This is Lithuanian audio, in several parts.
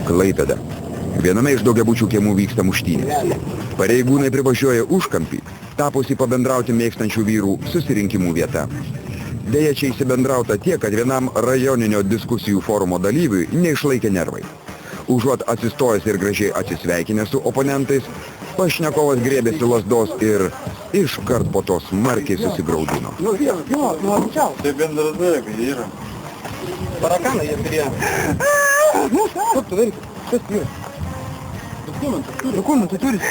Klaipėda. Viename iš daugiabučių kiemų vyksta muštynės. Pareigūnai privažiuoja užkampį, tapusi pabendrauti mėgstančių vyrų susirinkimų vieta. Deja, čia įsibendrauta tiek, kad vienam rajoninio diskusijų forumo dalyviui neišlaikė nervai. Užuot atsistojęs ir gražiai atsisveikinęs su oponentais, pašnekovas griebėsi lazdos ir iškart po to smarkiai susigraudino. Tai bendradarbiai yra. Тараканы я переехал. Что ты говоришь? Что ты делаешь? Документ, ты турист?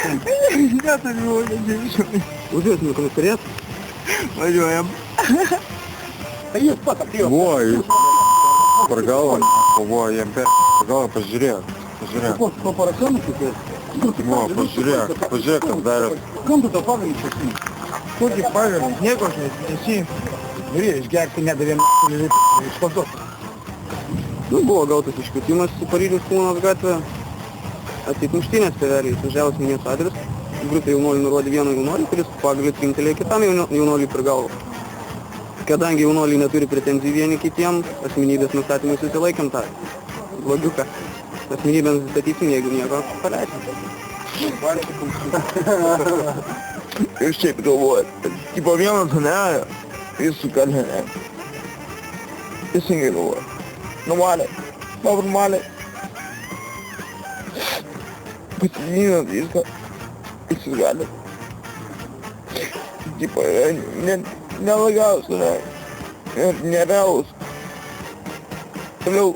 Я так его не вижу. Уже на комиссариат? Пойдем. Поешь, папа, пьешь. Ой, прогала, ой, я прогала, пожряк. По поросенку ты? Во, пожряк, ударил. Кому тут опавили часы? Сколько павел, снег уже, неси. Žiūrėjau, išgerti nedavėm, špazos. Nu, buvo gautas iškvietimas į Paryžiaus Kūnos gatvę. Atseit muštynės tėveliai, išvažiavus minėtas adres. Grupė jaunuolių nurodė vieną jaunuolį, kuris pagalį trinktelėjo kitam jaunuoliui per galvą. Kadangi jaunuoliai neturi pretenzijų vieni kitiem, asmenybės nustatymui susilaikėm tą blogiuką. Asmenybę nustatysim, jeigu nieko paleisim. Jūs šiaip galvojat, tipo vienas ne, jis sukalė ne. Teisingai galvoja. Normaliai. Normaliai. Pasininant viską. Jis gali. Tipo, nelagaus, ne. Ir nerealus. Toliau.